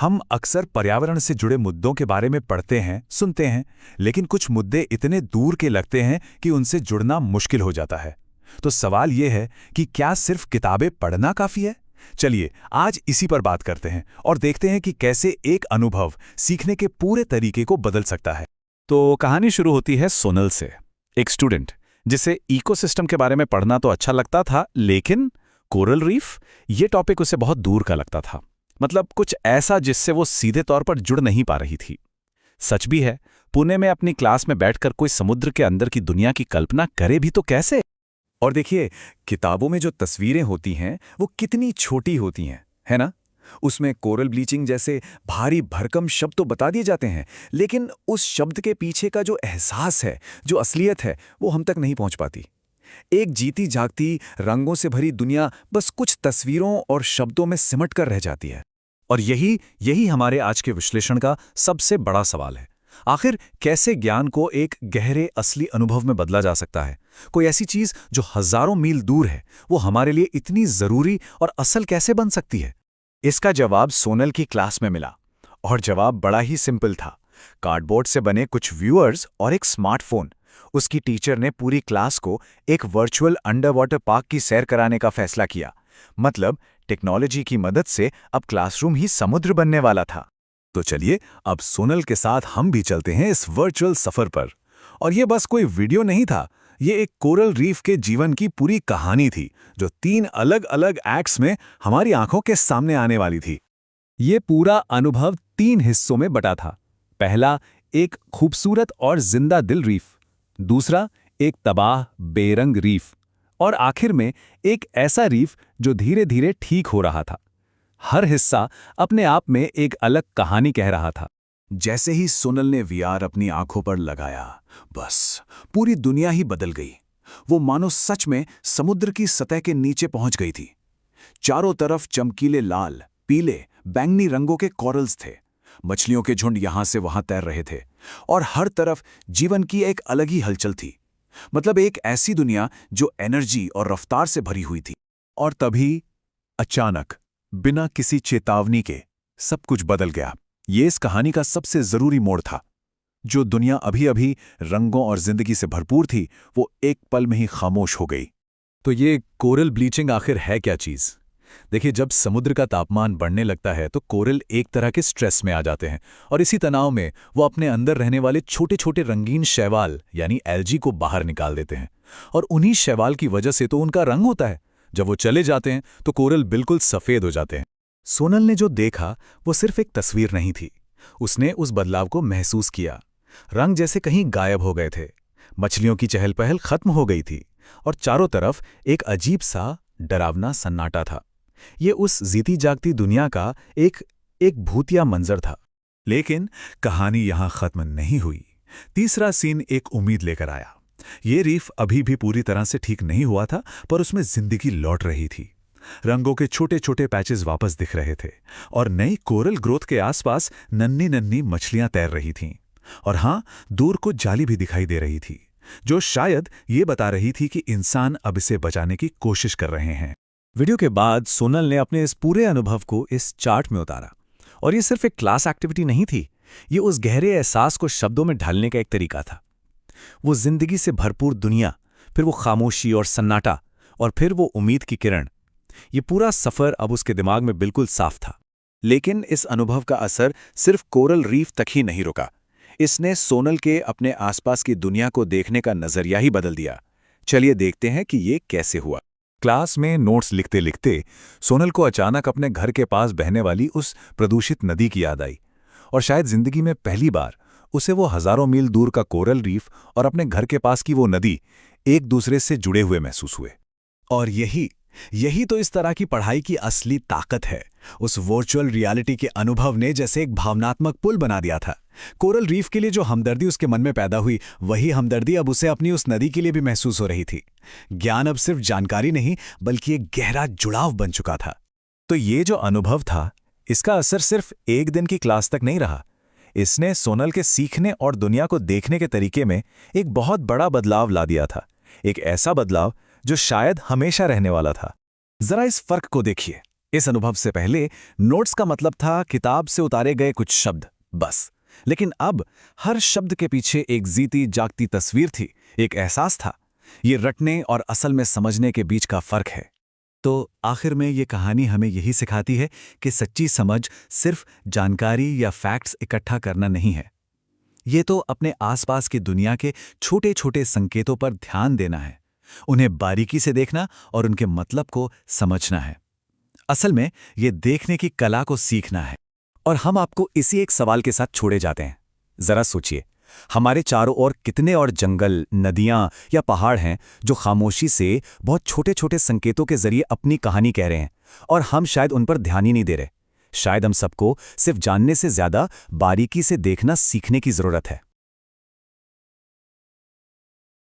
हम अक्सर पर्यावरण से जुड़े मुद्दों के बारे में पढ़ते हैं, सुनते हैं, लेकिन कुछ मुद्दे इतने दूर के लगते हैं कि उनसे जुड़ना मुश्किल हो जाता है। तो सवाल ये है कि क्या सिर्फ किताबें पढ़ना काफी है? चलिए आज इसी पर बात करते हैं और देखते हैं कि कैसे एक अनुभव सीखने के पूरे तरीके को बदल सकता है। तो कहानी शुरू होती है सोनल से, एक स्टूडेंट जिसे इकोसिस्टम के बारे में पढ़ना तो अच्छा लगता था, लेकिन कोरल रीफ ये टॉपिक उसे बहुत दूर का लगता था। मतलब कुछ ऐसा जिससे वो सीधे तौर पर जुड़ नहीं पा रही थी। सच भी है, पुणे में अपनी क्लास में बैठकर कोई समुद्र के अंदर की दुनिया की कल्पना करे भी तो कैसे। और देखिए, किताबों में जो तस्वीरें होती हैं वो कितनी छोटी होती हैं, है ना? उसमें कोरल ब्लीचिंग जैसे भारी भरकम शब्द तो बता दिए जाते हैं, लेकिन उस शब्द के पीछे का जो एहसास है, जो असलियत है, वो हम तक नहीं पहुंच पाती। एक जीती जागती रंगों से भरी दुनिया बस कुछ तस्वीरों और शब्दों में सिमट कर रह जाती है। और यही हमारे आज के विश्लेषण का सबसे बड़ा सवाल है। आखिर कैसे ज्ञान को एक गहरे असली अनुभव में बदला जा सकता है? कोई ऐसी चीज जो हजारों मील दूर है, वो हमारे लिए इतनी जरूरी और असल कैसे बन सकती है? इसका जवाब सोनल की क्लास में मिला, और जवाब बड़ा ही सिंपल था। कार्डबोर्ड से बने कुछ व्यूअर्स और एक स्मार्टफोन। उसकी टीचर ने पूरी क्लास को एक वर्चुअल अंडर वाटर पार्क की सैर कराने का फैसला किया। मतलब टेक्नोलॉजी की मदद से अब क्लासरूम ही समुद्र बनने वाला था। तो चलिए अब सोनल के साथ हम भी चलते हैं इस वर्चुअल सफर पर। और ये बस कोई वीडियो नहीं था, ये एक कोरल रीफ के जीवन की पूरी कहानी थी, जो 3 अलग अलग एक्ट्स में हमारी आंखों के सामने आने वाली थी। ये पूरा अनुभव 3 हिस्सों में बटा था। पहला, एक खूबसूरत और जिंदा दिल रीफ। दूसरा, एक तबाह बेरंग रीफ। और आखिर में एक ऐसा रीफ जो धीरे धीरे ठीक हो रहा था। हर हिस्सा अपने आप में एक अलग कहानी कह रहा था। जैसे ही सोनल ने वीआर अपनी आंखों पर लगाया, बस पूरी दुनिया ही बदल गई। वो मानो सच में समुद्र की सतह के नीचे पहुंच गई थी। चारों तरफ चमकीले लाल, पीले, बैंगनी रंगों के कॉरल्स थे। मछलियों के झुंड यहां से वहां तैर रहे थे, और हर तरफ जीवन की एक अलग ही हलचल थी। मतलब एक ऐसी दुनिया जो एनर्जी और रफ्तार से भरी हुई थी। और तभी अचानक, बिना किसी चेतावनी के, सब कुछ बदल गया। ये इस कहानी का सबसे जरूरी मोड़ था। जो दुनिया अभी अभी रंगों और जिंदगी से भरपूर थी, वो एक पल में ही खामोश हो गई। तो ये कोरल ब्लीचिंग आखिर है क्या चीज? देखिए, जब समुद्र का तापमान बढ़ने लगता है तो कोरल एक तरह के स्ट्रेस में आ जाते हैं, और इसी तनाव में वो अपने अंदर रहने वाले छोटे छोटे रंगीन शैवाल यानी एल्जी को बाहर निकाल देते हैं। और उन्हीं शैवाल की वजह से तो उनका रंग होता है। जब वो चले जाते हैं तो कोरल बिल्कुल सफेद हो जाते हैं। सोनल ने जो देखा वो सिर्फ एक तस्वीर नहीं थी। उसने उस बदलाव को महसूस किया। रंग जैसे कहीं गायब हो गए थे, मछलियों की चहल पहल खत्म हो गई थी, और चारों तरफ एक अजीब सा डरावना सन्नाटा था। ये उस जीती जागती दुनिया का एक भूतिया मंजर था। लेकिन कहानी यहां खत्म नहीं हुई। तीसरा सीन एक उम्मीद लेकर आया। ये रीफ अभी भी पूरी तरह से ठीक नहीं हुआ था, पर उसमें जिंदगी लौट रही थी। रंगों के छोटे छोटे पैचेस वापस दिख रहे थे, और नई कोरल ग्रोथ के आसपास नन्ही नन्ही मछलियां तैर रही थीं। और हां, दूर को जाली भी दिखाई दे रही थी, जो शायद ये बता रही थी कि इंसान अब इसे बचाने की कोशिश कर रहे हैं। वीडियो के बाद सोनल ने अपने इस पूरे अनुभव को इस चार्ट में उतारा। और ये सिर्फ एक क्लास एक्टिविटी नहीं थी, ये उस गहरे एहसास को शब्दों में ढालने का एक तरीका था। वो जिंदगी से भरपूर दुनिया, फिर वो खामोशी और सन्नाटा, और फिर वो उम्मीद की किरण। ये पूरा सफर अब उसके दिमाग में बिल्कुल साफ था। लेकिन इस अनुभव का असर सिर्फ कोरल रीफ तक ही नहीं रुका। इसने सोनल के अपने आसपास की दुनिया को देखने का नजरिया ही बदल दिया। चलिए देखते हैं कि ये कैसे हुआ। क्लास में नोट्स लिखते लिखते सोनल को अचानक अपने घर के पास बहने वाली उस प्रदूषित नदी की याद आई। और शायद जिंदगी में पहली बार उसे वो हजारों मील दूर का कोरल रीफ और अपने घर के पास की वो नदी एक दूसरे से जुड़े हुए महसूस हुए। और यही तो इस तरह की पढ़ाई की असली ताकत है। उस वर्चुअल रियलिटी के अनुभव ने जैसे एक भावनात्मक पुल बना दिया था। कोरल रीफ के लिए जो हमदर्दी उसके मन में पैदा हुई, वही हमदर्दी अब उसे अपनी उस नदी के लिए भी महसूस हो रही थी। ज्ञान अब सिर्फ जानकारी नहीं, बल्कि एक गहरा जुड़ाव बन चुका था। तो ये जो अनुभव था, इसका असर सिर्फ एक दिन की क्लास तक नहीं रहा। इसने सोनल के सीखने और दुनिया को देखने के तरीके में एक बहुत बड़ा बदलाव ला दिया था। एक ऐसा बदलाव जो शायद हमेशा रहने वाला था। जरा इस फर्क को देखिए। इस अनुभव से पहले नोट्स का मतलब था किताब से उतारे गए कुछ शब्द, बस। लेकिन अब हर शब्द के पीछे एक जीती जागती तस्वीर थी, एक एहसास था। ये रटने और असल में समझने के बीच का फर्क है। तो आखिर में ये कहानी हमें यही सिखाती है कि सच्ची समझ सिर्फ जानकारी या फैक्ट्स इकट्ठा करना नहीं है। ये तो अपने आसपास की दुनिया के छोटे छोटे संकेतों पर ध्यान देना है, उन्हें बारीकी से देखना और उनके मतलब को समझना है। असल में ये देखने की कला को सीखना है। और हम आपको इसी एक सवाल के साथ छोड़े जाते हैं। जरा सोचिए, हमारे चारों ओर कितने और जंगल, नदियां या पहाड़ हैं जो खामोशी से बहुत छोटे छोटे संकेतों के जरिए अपनी कहानी कह रहे हैं, और हम शायद उन पर ध्यान ही नहीं दे रहे। शायद हम सबको सिर्फ जानने से ज्यादा बारीकी से देखना सीखने की जरूरत है।